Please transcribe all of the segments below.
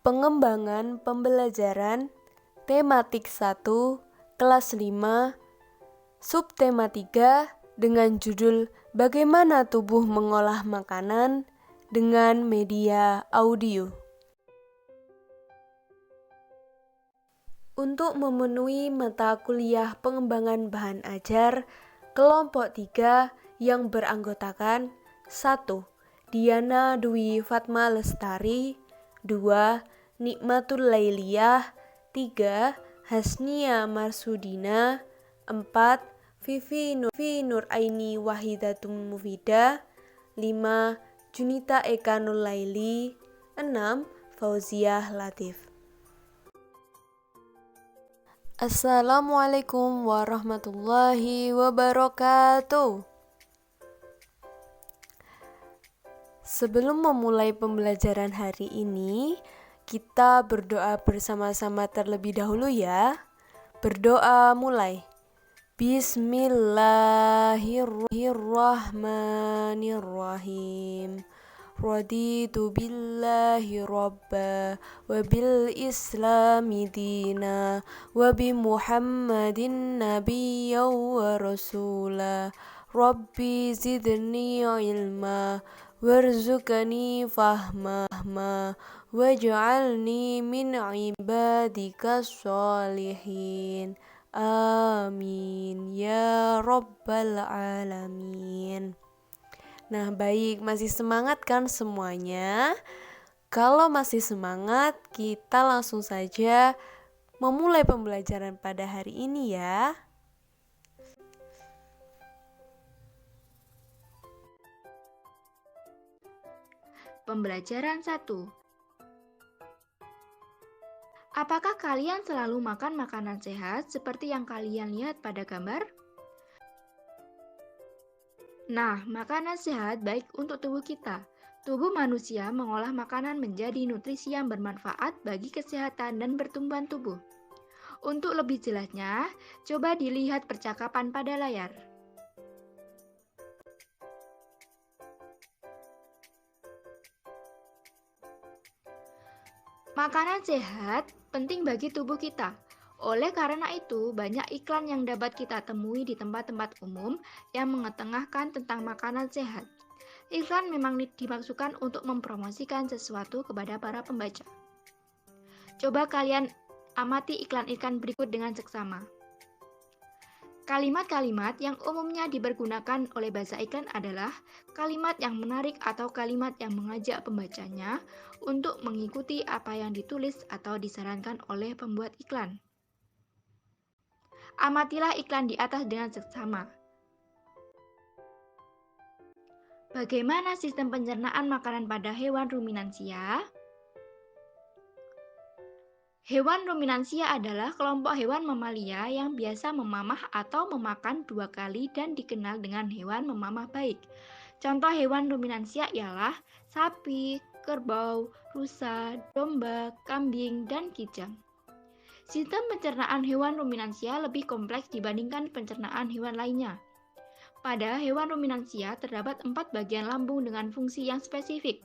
Pengembangan pembelajaran tematik 1, kelas 5, subtema 3 dengan judul Bagaimana tubuh mengolah makanan dengan media audio. Untuk memenuhi mata kuliah pengembangan bahan ajar kelompok 3 yang beranggotakan 1. Diana Dwi Fatma Lestari, 2. Nikmatul Lailiyah, 3. Hasnia Marsudina, 4. Vivi Nuraini Wahidatum Mufidah, 5. Junita Eka Nurlaili, 6. Fauziah Latif. Assalamualaikum warahmatullahi wabarakatuh. Sebelum memulai pembelajaran hari ini, kita berdoa bersama-sama terlebih dahulu ya. Berdoa mulai. Bismillahirrahmanirrahim. Raditu billahi rabba wa bil islami dina wa bi muhammadin nabiyya wa rasula. Rabbi zidni ilma warzuqni fahma waj'alni min ibadika sholihin. Amin ya rabbal alamin. Nah, baik, masih semangat kan semuanya? Kalau masih semangat, kita langsung saja memulai pembelajaran pada hari ini ya. Pembelajaran 1. Apakah kalian selalu makan makanan sehat seperti yang kalian lihat pada gambar? Nah, makanan sehat baik untuk tubuh kita. Tubuh manusia mengolah makanan menjadi nutrisi yang bermanfaat bagi kesehatan dan pertumbuhan tubuh. Untuk lebih jelasnya, coba dilihat percakapan pada layar. Makanan sehat penting bagi tubuh kita. Oleh karena itu, banyak iklan yang dapat kita temui di tempat-tempat umum yang mengetengahkan tentang makanan sehat. Iklan memang dimaksudkan untuk mempromosikan sesuatu kepada para pembaca. Coba kalian amati iklan-iklan berikut dengan seksama. Kalimat-kalimat yang umumnya dipergunakan oleh bahasa iklan adalah kalimat yang menarik atau kalimat yang mengajak pembacanya untuk mengikuti apa yang ditulis atau disarankan oleh pembuat iklan. Amatilah iklan di atas dengan seksama. Bagaimana sistem pencernaan makanan pada hewan ruminansia? Hewan ruminansia adalah kelompok hewan mamalia yang biasa memamah atau memakan 2 kali dan dikenal dengan hewan memamah baik. Contoh hewan ruminansia ialah sapi, kerbau, rusa, domba, kambing, dan kijang. Sistem pencernaan hewan ruminansia lebih kompleks dibandingkan pencernaan hewan lainnya. Pada hewan ruminansia terdapat 4 bagian lambung dengan fungsi yang spesifik.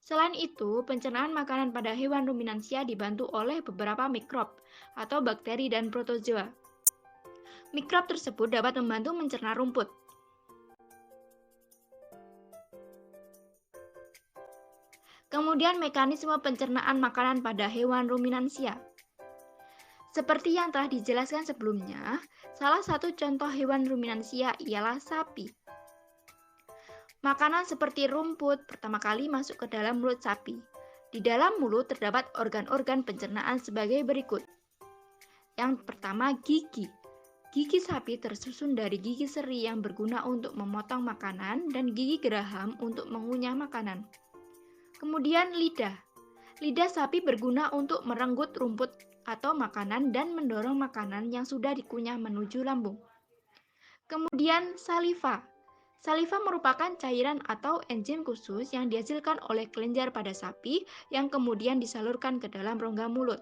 Selain itu, pencernaan makanan pada hewan ruminansia dibantu oleh beberapa mikrob atau bakteri dan protozoa. Mikrob tersebut dapat membantu mencerna rumput. Kemudian mekanisme pencernaan makanan pada hewan ruminansia. Seperti yang telah dijelaskan sebelumnya, salah satu contoh hewan ruminansia ialah sapi. Makanan seperti rumput pertama kali masuk ke dalam mulut sapi. Di dalam mulut terdapat organ-organ pencernaan sebagai berikut. Yang pertama, gigi. Gigi sapi tersusun dari gigi seri yang berguna untuk memotong makanan dan gigi geraham untuk mengunyah makanan. Kemudian lidah. Lidah sapi berguna untuk merenggut rumput atau makanan dan mendorong makanan yang sudah dikunyah menuju lambung. Kemudian saliva. Saliva merupakan cairan atau enzim khusus yang dihasilkan oleh kelenjar pada sapi yang kemudian disalurkan ke dalam rongga mulut.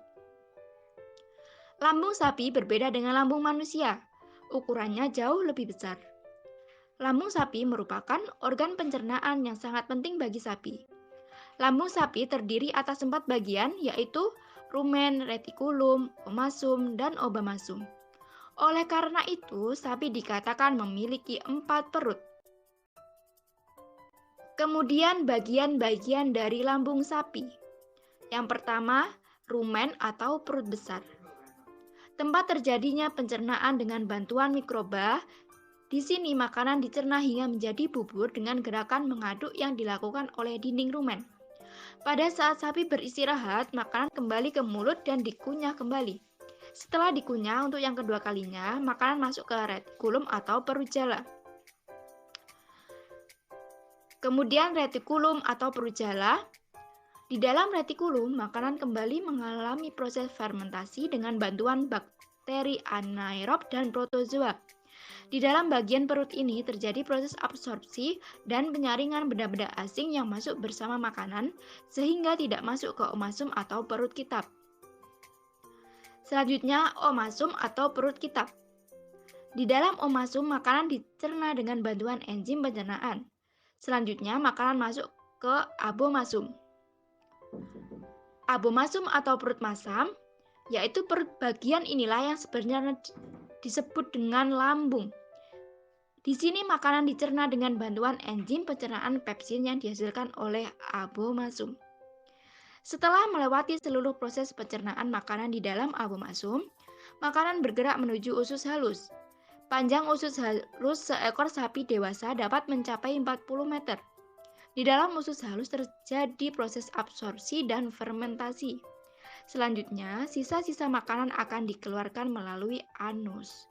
Lambung sapi berbeda dengan lambung manusia. Ukurannya jauh lebih besar. Lambung sapi merupakan organ pencernaan yang sangat penting bagi sapi. Lambung sapi terdiri atas 4 bagian, yaitu rumen, retikulum, omasum, dan obamasum. Oleh karena itu, sapi dikatakan memiliki 4 perut. Kemudian bagian-bagian dari lambung sapi. Yang pertama, rumen atau perut besar. Tempat terjadinya pencernaan dengan bantuan mikroba. Di sini makanan dicerna hingga menjadi bubur dengan gerakan mengaduk yang dilakukan oleh dinding rumen. Pada saat sapi beristirahat, makanan kembali ke mulut dan dikunyah kembali. Setelah dikunyah untuk yang kedua kalinya, makanan masuk ke retikulum atau perut jala. Kemudian retikulum atau perut jala. Di dalam retikulum, makanan kembali mengalami proses fermentasi dengan bantuan bakteri anaerob dan protozoa. Di dalam bagian perut ini terjadi proses absorpsi dan penyaringan benda-benda asing yang masuk bersama makanan sehingga tidak masuk ke omasum atau perut kitab. Selanjutnya, omasum atau perut kitab. Di dalam omasum, makanan dicerna dengan bantuan enzim pencernaan. Selanjutnya, makanan masuk ke abomasum. Abomasum atau perut masam, yaitu perut bagian inilah yang sebenarnya disebut dengan lambung. Di sini makanan dicerna dengan bantuan enzim pencernaan pepsin yang dihasilkan oleh abomasum. Setelah melewati seluruh proses pencernaan makanan di dalam abomasum, makanan bergerak menuju usus halus. Panjang usus halus seekor sapi dewasa dapat mencapai 40 meter. Di dalam usus halus terjadi proses absorpsi dan fermentasi. Selanjutnya, sisa-sisa makanan akan dikeluarkan melalui anus.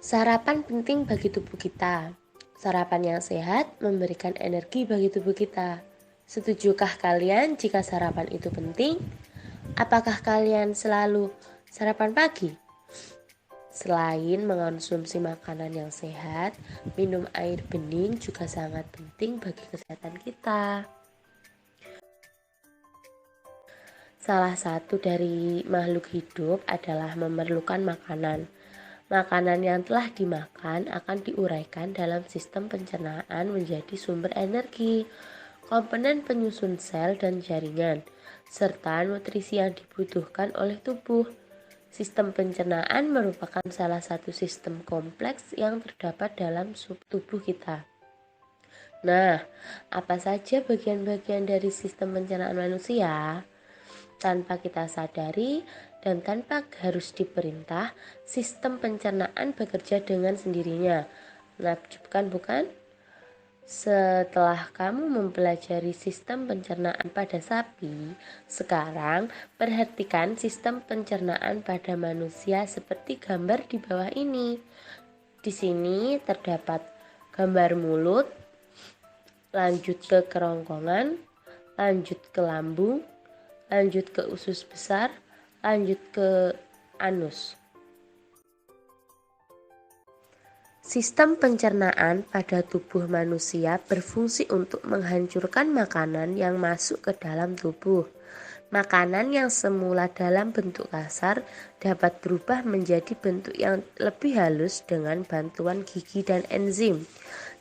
Sarapan penting bagi tubuh kita. Sarapan yang sehat memberikan energi bagi tubuh kita. Setujukah kalian jika sarapan itu penting? Apakah kalian selalu sarapan pagi? Selain mengonsumsi makanan yang sehat, minum air bening juga sangat penting bagi kesehatan kita. Salah satu dari makhluk hidup adalah memerlukan makanan. Makanan yang telah dimakan akan diuraikan dalam sistem pencernaan menjadi sumber energi, komponen penyusun sel dan jaringan, serta nutrisi yang dibutuhkan oleh tubuh. Sistem pencernaan merupakan salah satu sistem kompleks yang terdapat dalam tubuh kita. Nah, apa saja bagian-bagian dari sistem pencernaan manusia? Tanpa kita sadari dan tanpa harus diperintah, sistem pencernaan bekerja dengan sendirinya. Menakjubkan bukan? Setelah kamu mempelajari sistem pencernaan pada sapi, sekarang perhatikan sistem pencernaan pada manusia seperti gambar di bawah ini. Di sini terdapat gambar mulut, lanjut ke kerongkongan, lanjut ke lambung, lanjut ke usus besar, lanjut ke anus. Sistem pencernaan pada tubuh manusia berfungsi untuk menghancurkan makanan yang masuk ke dalam tubuh. Makanan yang semula dalam bentuk kasar dapat berubah menjadi bentuk yang lebih halus dengan bantuan gigi dan enzim.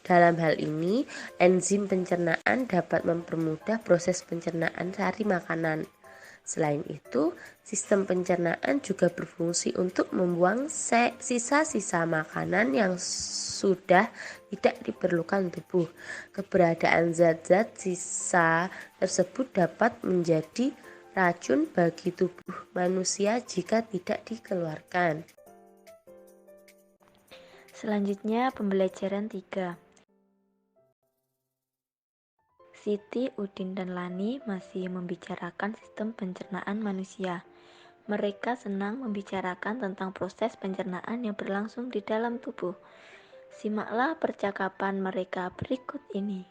Dalam hal ini, enzim pencernaan dapat mempermudah proses pencernaan sari makanan. Selain itu, sistem pencernaan juga berfungsi untuk membuang sisa-sisa makanan yang sudah tidak diperlukan tubuh. Keberadaan zat-zat sisa tersebut dapat menjadi racun bagi tubuh manusia jika tidak dikeluarkan. Selanjutnya pembelajaran 3. Siti, Udin, dan Lani masih membicarakan sistem pencernaan manusia. Mereka senang membicarakan tentang proses pencernaan yang berlangsung di dalam tubuh. Simaklah percakapan mereka berikut ini.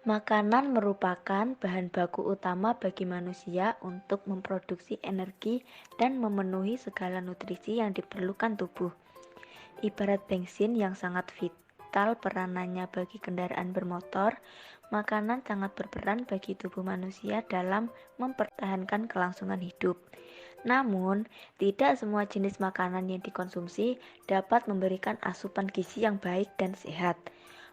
Makanan merupakan bahan baku utama bagi manusia untuk memproduksi energi dan memenuhi segala nutrisi yang diperlukan tubuh. Ibarat bensin yang sangat vital peranannya bagi kendaraan bermotor, makanan sangat berperan bagi tubuh manusia dalam mempertahankan kelangsungan hidup. Namun, tidak semua jenis makanan yang dikonsumsi dapat memberikan asupan gizi yang baik dan sehat.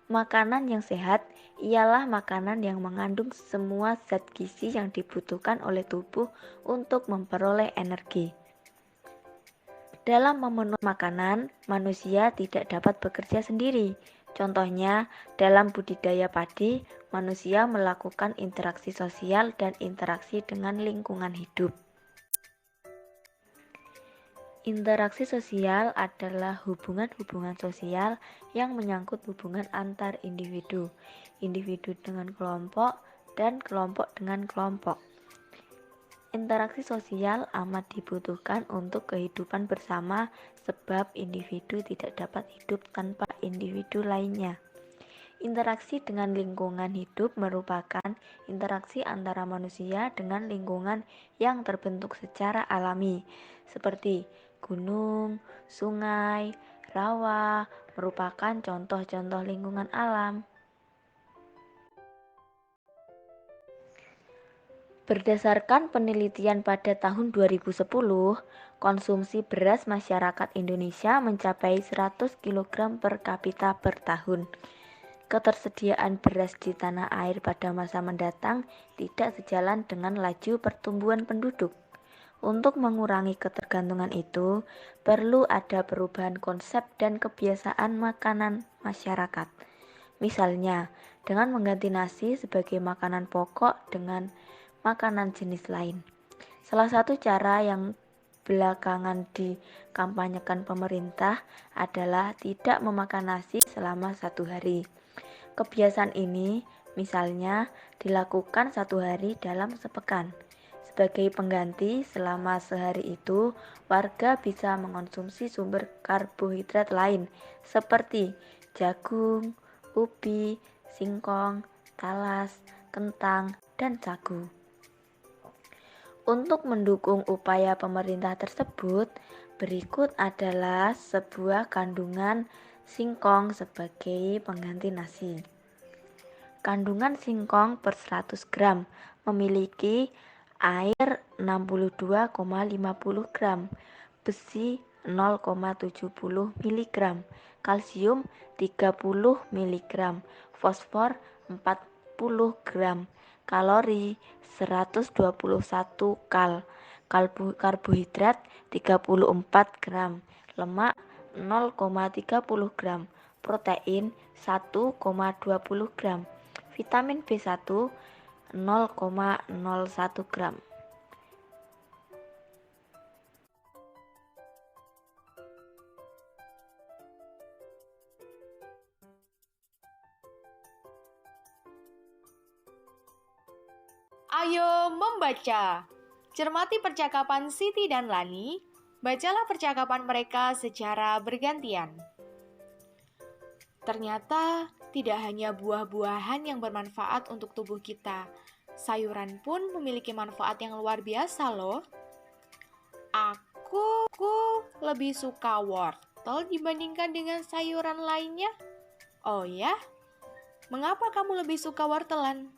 Makanan yang sehat ialah makanan yang mengandung semua zat gizi yang dibutuhkan oleh tubuh untuk memperoleh energi. Dalam memenuhi makanan, manusia tidak dapat bekerja sendiri. Contohnya, dalam budidaya padi, manusia melakukan interaksi sosial dan interaksi dengan lingkungan hidup. Interaksi sosial adalah hubungan-hubungan sosial yang menyangkut hubungan antar individu, individu dengan kelompok, dan kelompok dengan kelompok. Interaksi sosial amat dibutuhkan untuk kehidupan bersama sebab individu tidak dapat hidup tanpa individu lainnya. Interaksi dengan lingkungan hidup merupakan interaksi antara manusia dengan lingkungan yang terbentuk secara alami, seperti gunung, sungai, rawa, merupakan contoh-contoh lingkungan alam. Berdasarkan penelitian pada tahun 2010, konsumsi beras masyarakat Indonesia mencapai 100 kg per kapita per tahun. Ketersediaan beras di tanah air pada masa mendatang tidak sejalan dengan laju pertumbuhan penduduk. Untuk mengurangi ketergantungan itu, perlu ada perubahan konsep dan kebiasaan makanan masyarakat. Misalnya, dengan mengganti nasi sebagai makanan pokok dengan makanan jenis lain. Salah satu cara yang belakangan dikampanyekan pemerintah adalah tidak memakan nasi selama 1 hari. Kebiasaan ini misalnya dilakukan 1 hari dalam sepekan. Sebagai pengganti, selama sehari itu warga bisa mengonsumsi sumber karbohidrat lain seperti jagung, ubi, singkong, talas, kentang, dan sagu. Untuk mendukung upaya pemerintah tersebut, berikut adalah sebuah kandungan singkong sebagai pengganti nasi. Kandungan singkong per 100 gram memiliki air 62,50 gram, besi 0,70 mg, kalsium 30 mg, fosfor 40 gram, kalori 121 karbohidrat 34 gram, lemak 0,30 gram, protein 1,20 gram, vitamin B1 0,01 gram. Ayo membaca. Cermati percakapan Siti dan Lani. Bacalah percakapan mereka secara bergantian. Ternyata tidak hanya buah-buahan yang bermanfaat untuk tubuh kita. Sayuran pun memiliki manfaat yang luar biasa loh. Aku lebih suka wortel dibandingkan dengan sayuran lainnya. Oh ya? Mengapa kamu lebih suka wortelan?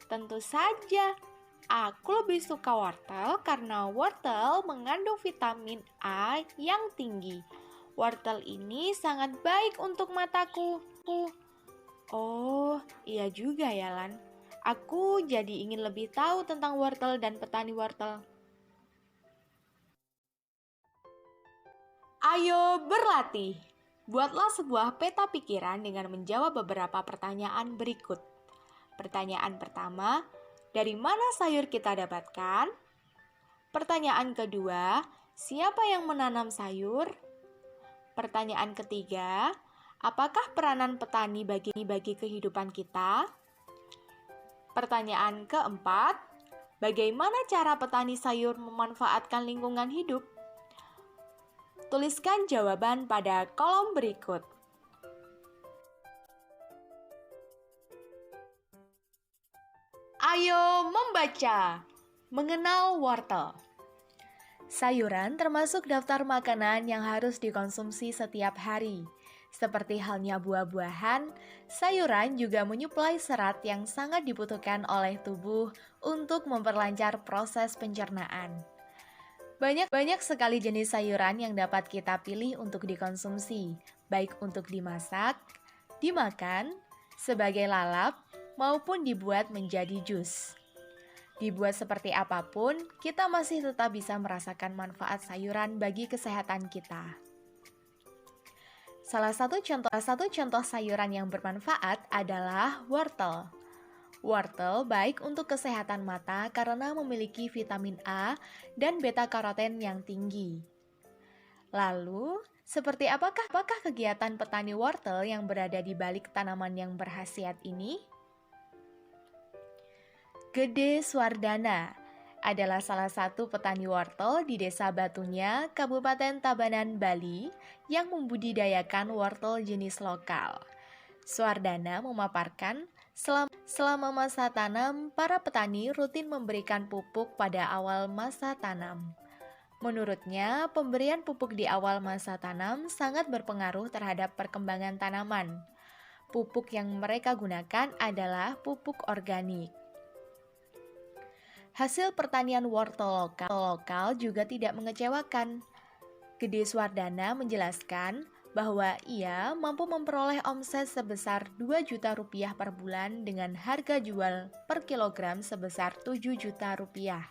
Tentu saja, aku lebih suka wortel karena wortel mengandung vitamin A yang tinggi. Wortel ini sangat baik untuk mataku. Oh, iya juga ya, Lan. Aku jadi ingin lebih tahu tentang wortel dan petani wortel. Ayo berlatih. Buatlah sebuah peta pikiran dengan menjawab beberapa pertanyaan berikut. Pertanyaan pertama, dari mana sayur kita dapatkan? Pertanyaan kedua, siapa yang menanam sayur? Pertanyaan ketiga, apakah peranan petani bagi kehidupan kita? Pertanyaan keempat, bagaimana cara petani sayur memanfaatkan lingkungan hidup? Tuliskan jawaban pada kolom berikut. Ayo membaca. Mengenal wortel. Sayuran termasuk daftar makanan yang harus dikonsumsi setiap hari. Seperti halnya buah-buahan, sayuran juga menyuplai serat yang sangat dibutuhkan oleh tubuh untuk memperlancar proses pencernaan. Banyak sekali jenis sayuran yang dapat kita pilih untuk dikonsumsi, baik untuk dimasak, dimakan, sebagai lalap, maupun dibuat menjadi jus. Dibuat seperti apapun, kita masih tetap bisa merasakan manfaat sayuran bagi kesehatan kita. Salah satu contoh sayuran yang bermanfaat adalah wortel. Wortel baik untuk kesehatan mata karena memiliki vitamin A dan beta-karoten yang tinggi. Lalu, seperti apakah kegiatan petani wortel yang berada di balik tanaman yang berkhasiat ini? Gede Swardana adalah salah satu petani wortel di Desa Batunya, Kabupaten Tabanan, Bali, yang membudidayakan wortel jenis lokal. Swardana memaparkan, selama masa tanam, para petani rutin memberikan pupuk pada awal masa tanam. Menurutnya, pemberian pupuk di awal masa tanam sangat berpengaruh terhadap perkembangan tanaman. Pupuk yang mereka gunakan adalah pupuk organik. Hasil pertanian wortel lokal juga tidak mengecewakan. Gede Swardana menjelaskan bahwa ia mampu memperoleh omset sebesar 2 juta rupiah per bulan dengan harga jual per kilogram sebesar 7 juta rupiah.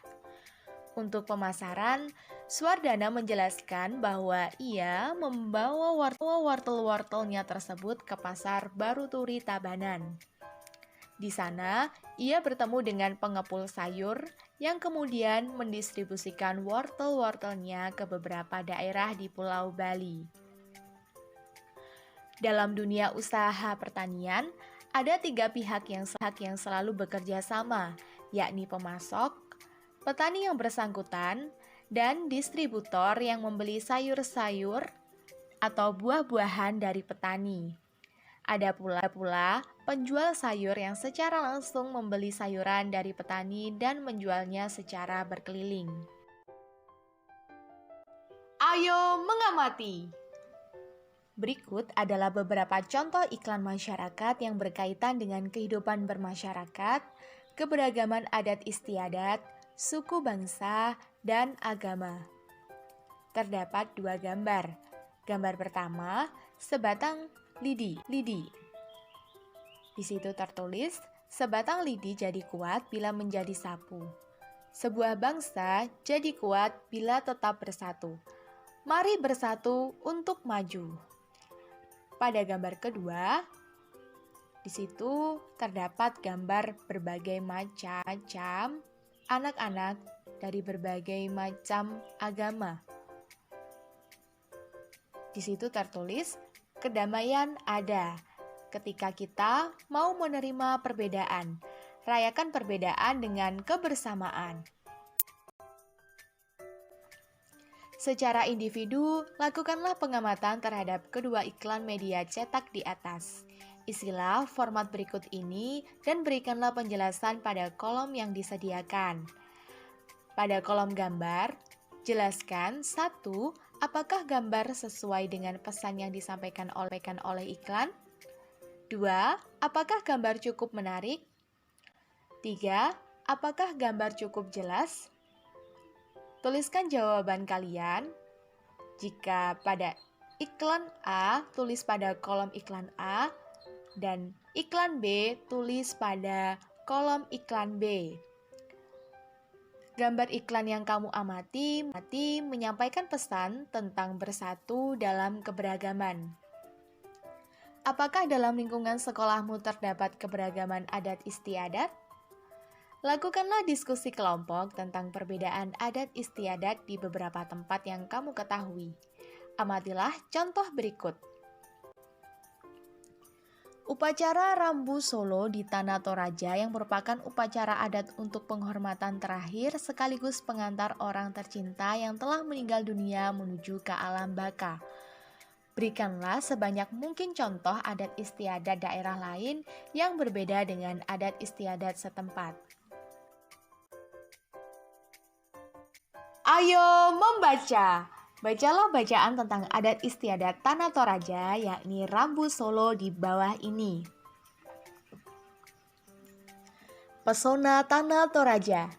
Untuk pemasaran, Swardana menjelaskan bahwa ia membawa wortel-wortelnya tersebut ke pasar Baru Turi Tabanan. Di sana, ia bertemu dengan pengepul sayur yang kemudian mendistribusikan wortel-wortelnya ke beberapa daerah di Pulau Bali. Dalam dunia usaha pertanian, ada 3 pihak yang selalu bekerja sama, yakni pemasok, petani yang bersangkutan, dan distributor yang membeli sayur-sayur atau buah-buahan dari petani. Ada pula penjual sayur yang secara langsung membeli sayuran dari petani dan menjualnya secara berkeliling. Ayo mengamati! Berikut adalah beberapa contoh iklan masyarakat yang berkaitan dengan kehidupan bermasyarakat, keberagaman adat istiadat, suku bangsa, dan agama. Terdapat 2 gambar. Gambar pertama, sebatang lidi. Di situ tertulis, sebatang lidi jadi kuat bila menjadi sapu. Sebuah bangsa jadi kuat bila tetap bersatu. Mari bersatu untuk maju. Pada gambar kedua, di situ terdapat gambar berbagai macam anak-anak dari berbagai macam agama. Di situ tertulis, kedamaian ada ketika kita mau menerima perbedaan. Rayakan perbedaan dengan kebersamaan. Secara individu, lakukanlah pengamatan terhadap kedua iklan media cetak di atas. Isilah format berikut ini dan berikanlah penjelasan pada kolom yang disediakan. Pada kolom gambar, jelaskan 1. Apakah gambar sesuai dengan pesan yang disampaikan oleh iklan? 2. Apakah gambar cukup menarik? 3. Apakah gambar cukup jelas? Tuliskan jawaban kalian. Jika pada iklan A, tulis pada kolom iklan A, dan iklan B, tulis pada kolom iklan B. Gambar iklan yang kamu amati menyampaikan pesan tentang bersatu dalam keberagaman. Apakah dalam lingkungan sekolahmu terdapat keberagaman adat istiadat? Lakukanlah diskusi kelompok tentang perbedaan adat istiadat di beberapa tempat yang kamu ketahui. Amatilah contoh berikut. Upacara Rambu Solo di Tanah Toraja yang merupakan upacara adat untuk penghormatan terakhir sekaligus pengantar orang tercinta yang telah meninggal dunia menuju ke alam baka. Berikanlah sebanyak mungkin contoh adat istiadat daerah lain yang berbeda dengan adat istiadat setempat. Ayo membaca! Bacalah bacaan tentang adat istiadat Tanah Toraja, yakni Rambu Solo di bawah ini. Pesona Tanah Toraja.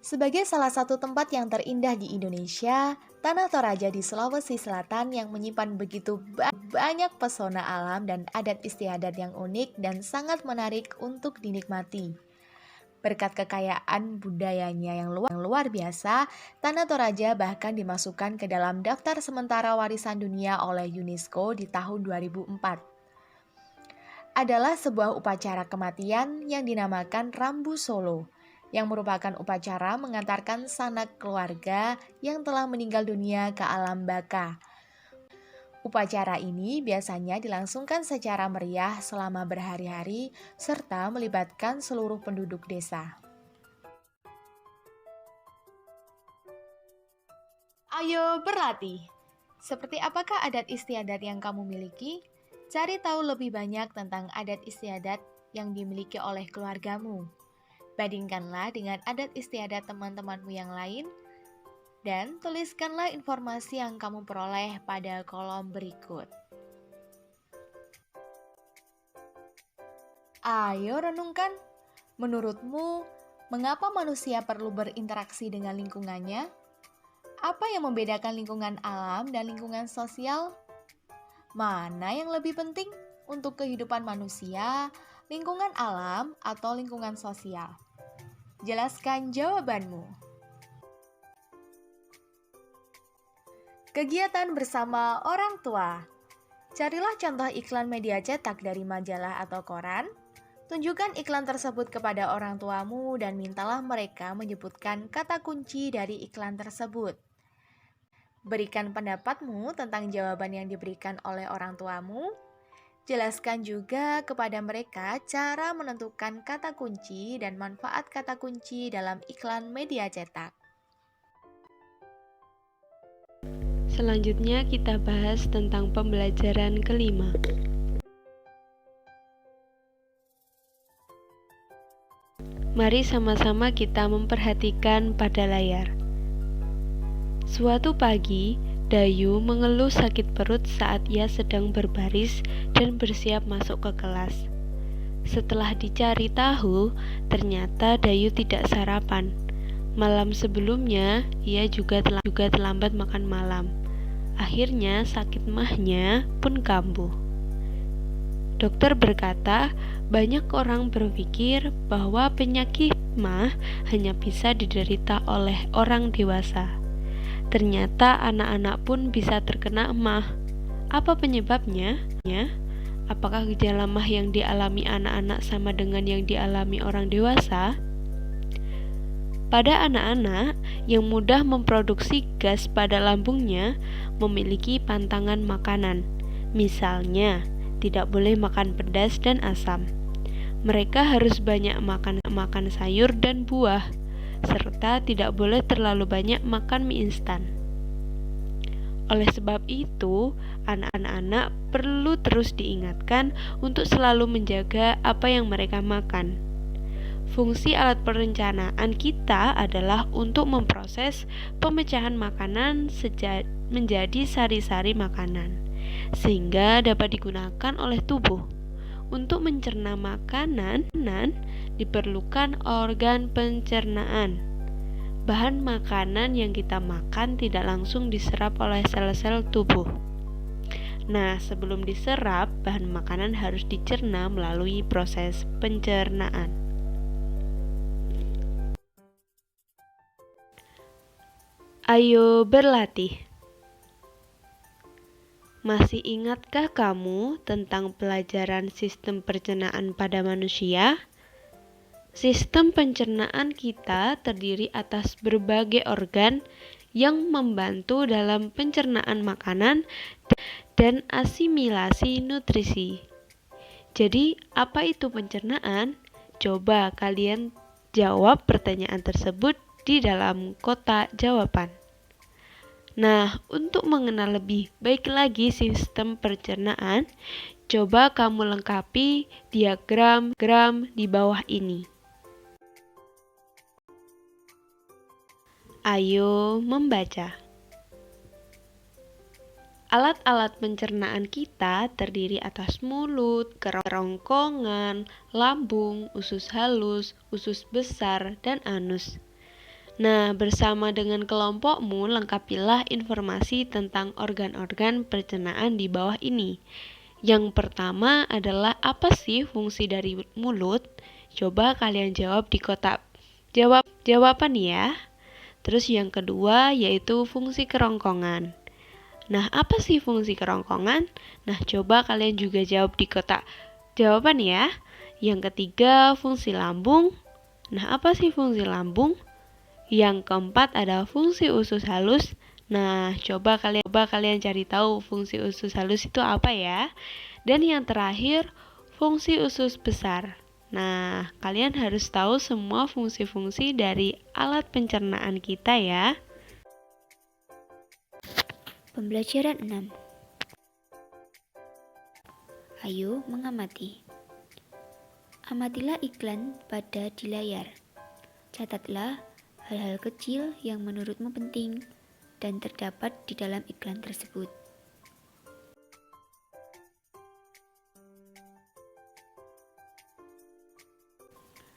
Sebagai salah satu tempat yang terindah di Indonesia, Tanah Toraja di Sulawesi Selatan yang menyimpan begitu banyak pesona alam dan adat istiadat yang unik dan sangat menarik untuk dinikmati. Berkat kekayaan budayanya yang luar biasa, Tanah Toraja bahkan dimasukkan ke dalam daftar sementara warisan dunia oleh UNESCO di tahun 2004. Adalah sebuah upacara kematian yang dinamakan Rambu Solo, yang merupakan upacara mengantarkan sanak keluarga yang telah meninggal dunia ke alam baka. Upacara ini biasanya dilangsungkan secara meriah selama berhari-hari serta melibatkan seluruh penduduk desa. Ayo berlatih! Seperti apakah adat istiadat yang kamu miliki? Cari tahu lebih banyak tentang adat istiadat yang dimiliki oleh keluargamu. Bandingkanlah dengan adat istiadat teman-temanmu yang lain, dan tuliskanlah informasi yang kamu peroleh pada kolom berikut. Ayo renungkan, menurutmu, mengapa manusia perlu berinteraksi dengan lingkungannya? Apa yang membedakan lingkungan alam dan lingkungan sosial? Mana yang lebih penting untuk kehidupan manusia, lingkungan alam atau lingkungan sosial? Jelaskan jawabanmu. Kegiatan bersama orang tua. Carilah contoh iklan media cetak dari majalah atau koran. Tunjukkan iklan tersebut kepada orang tuamu dan mintalah mereka menyebutkan kata kunci dari iklan tersebut. Berikan pendapatmu tentang jawaban yang diberikan oleh orang tuamu. Jelaskan juga kepada mereka cara menentukan kata kunci dan manfaat kata kunci dalam iklan media cetak. Selanjutnya kita bahas tentang pembelajaran kelima. Mari sama-sama kita memperhatikan pada layar. Suatu pagi, Dayu mengeluh sakit perut saat ia sedang berbaris dan bersiap masuk ke kelas. Setelah dicari tahu, ternyata Dayu tidak sarapan. Malam sebelumnya, ia juga terlambat makan malam. Akhirnya sakit mahnya pun kambuh. Dokter berkata, banyak orang berpikir bahwa penyakit mah hanya bisa diderita oleh orang dewasa. Ternyata anak-anak pun bisa terkena mah. Apa penyebabnya? Apakah gejala mah yang dialami anak-anak sama dengan yang dialami orang dewasa? Pada anak-anak yang mudah memproduksi gas pada lambungnya memiliki pantangan makanan. Misalnya, tidak boleh makan pedas dan asam. Mereka harus banyak makan sayur dan buah, serta tidak boleh terlalu banyak makan mie instan. Oleh sebab itu, anak-anak perlu terus diingatkan untuk selalu menjaga apa yang mereka makan. Fungsi alat perencanaan kita adalah untuk memproses pemecahan makanan menjadi sari-sari makanan, sehingga dapat digunakan oleh tubuh. Untuk mencerna makanan, diperlukan organ pencernaan. Bahan makanan yang kita makan tidak langsung diserap oleh sel-sel tubuh. Nah, sebelum diserap, bahan makanan harus dicerna melalui proses pencernaan. Ayo berlatih. Masih ingatkah kamu tentang pelajaran sistem pencernaan pada manusia? Sistem pencernaan kita terdiri atas berbagai organ yang membantu dalam pencernaan makanan dan asimilasi nutrisi. Jadi, apa itu pencernaan? Coba kalian jawab pertanyaan tersebut di dalam kotak jawaban. Nah, untuk mengenal lebih baik lagi sistem pencernaan, coba kamu lengkapi diagram di bawah ini. Ayo membaca. Alat-alat pencernaan kita terdiri atas mulut, kerongkongan, lambung, usus halus, usus besar, dan anus. Nah, bersama dengan kelompokmu, lengkapilah informasi tentang organ-organ pencernaan di bawah ini. Yang pertama adalah apa sih fungsi dari mulut? Coba kalian jawab di kotak jawaban ya. Terus yang kedua yaitu fungsi kerongkongan. Nah, apa sih fungsi kerongkongan? Nah, coba kalian juga jawab di kotak jawaban ya. Yang ketiga, fungsi lambung. Nah, apa sih fungsi lambung? Yang keempat ada fungsi usus halus. Nah, coba kalian cari tahu fungsi usus halus itu apa ya. Dan yang terakhir, fungsi usus besar. Nah, kalian harus tahu semua fungsi-fungsi dari alat pencernaan kita ya. Pembelajaran 6. Ayo mengamati. Amatilah iklan pada di layar. Catatlah hal-hal kecil yang menurutmu penting dan terdapat di dalam iklan tersebut.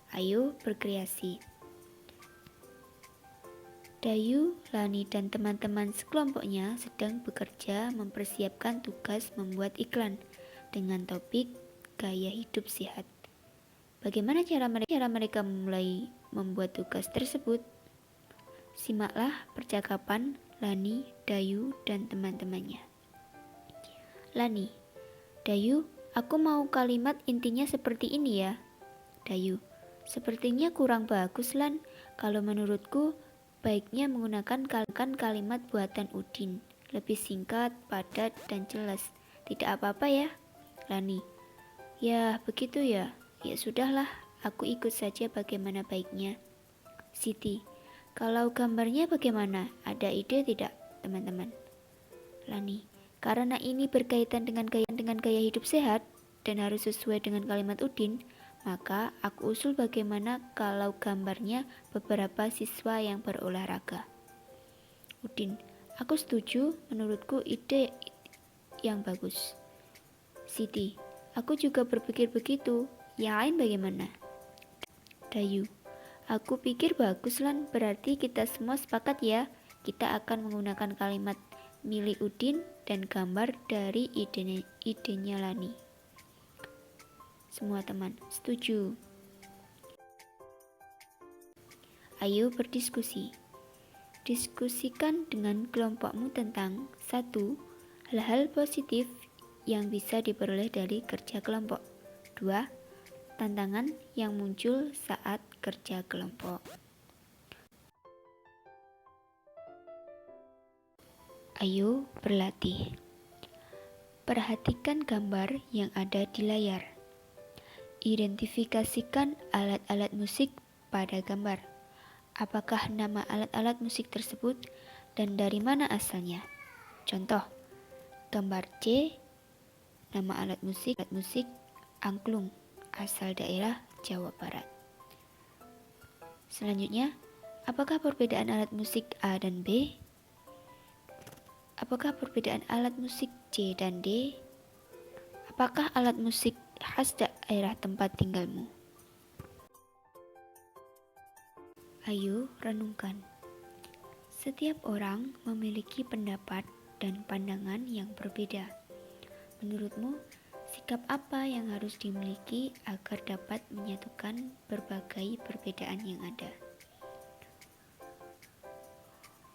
Ayo berkreasi. Dayu, Lani, dan teman-teman sekelompoknya sedang bekerja mempersiapkan tugas membuat iklan dengan topik gaya hidup sehat. Bagaimana cara mereka memulai membuat tugas tersebut? Simaklah percakapan Lani, Dayu, dan teman-temannya. Lani, Dayu, aku mau kalimat intinya seperti ini ya. Dayu, sepertinya kurang bagus Lan. Kalau menurutku, baiknya menggunakan kalimat buatan Udin. Lebih singkat, padat, dan jelas. Tidak apa-apa ya. Lani, ya begitu ya. Ya sudahlah, aku ikut saja bagaimana baiknya. Siti, kalau gambarnya bagaimana? Ada ide tidak, teman-teman? Lani, karena ini berkaitan dengan gaya hidup sehat dan harus sesuai dengan kalimat Udin, maka aku usul bagaimana kalau gambarnya beberapa siswa yang berolahraga. Udin, aku setuju, menurutku ide yang bagus. Siti, aku juga berpikir begitu. Yang lain bagaimana? Dayu, aku pikir bagus Lan, berarti kita semua sepakat ya. Kita akan menggunakan kalimat milik Udin dan gambar dari idenya Lani. Semua teman setuju. Ayo berdiskusi. Diskusikan dengan kelompokmu tentang 1. Hal-hal positif yang bisa diperoleh dari kerja kelompok. 2. Tantangan yang muncul saat kerja kelompok. Ayo berlatih. Perhatikan gambar yang ada di layar. Identifikasikan alat-alat musik pada gambar. Apakah nama alat-alat musik tersebut dan dari mana asalnya? Contoh, gambar C, nama alat musik angklung, asal daerah Jawa Barat. Selanjutnya, apakah perbedaan alat musik A dan B? Apakah perbedaan alat musik C dan D? Apakah alat musik khas daerah tempat tinggalmu? Ayo renungkan. Setiap orang memiliki pendapat dan pandangan yang berbeda. Menurutmu, sikap apa yang harus dimiliki agar dapat menyatukan berbagai perbedaan yang ada?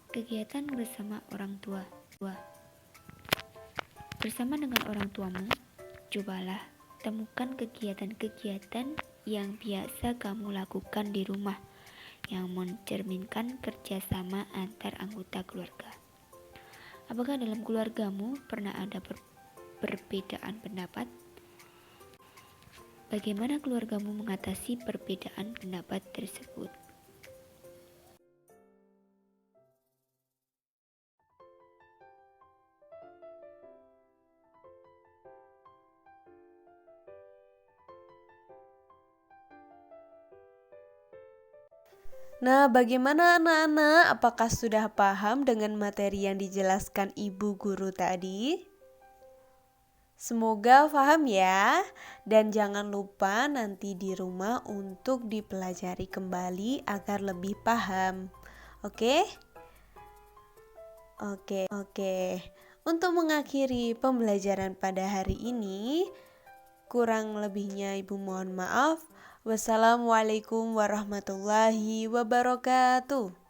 Kegiatan bersama orang tua. Bersama dengan orang tuamu, cobalah temukan kegiatan-kegiatan yang biasa kamu lakukan di rumah yang mencerminkan kerjasama antar anggota keluarga. Apakah dalam keluargamu pernah ada perbedaan pendapat? Bagaimana keluargamu mengatasi perbedaan pendapat tersebut? Nah, bagaimana anak-anak? Apakah sudah paham dengan materi yang dijelaskan Ibu Guru tadi? Semoga paham ya. Dan jangan lupa nanti di rumah untuk dipelajari kembali agar lebih paham. Oke? Oke. Untuk mengakhiri pembelajaran pada hari ini, kurang lebihnya Ibu mohon maaf. Wassalamualaikum warahmatullahi wabarakatuh.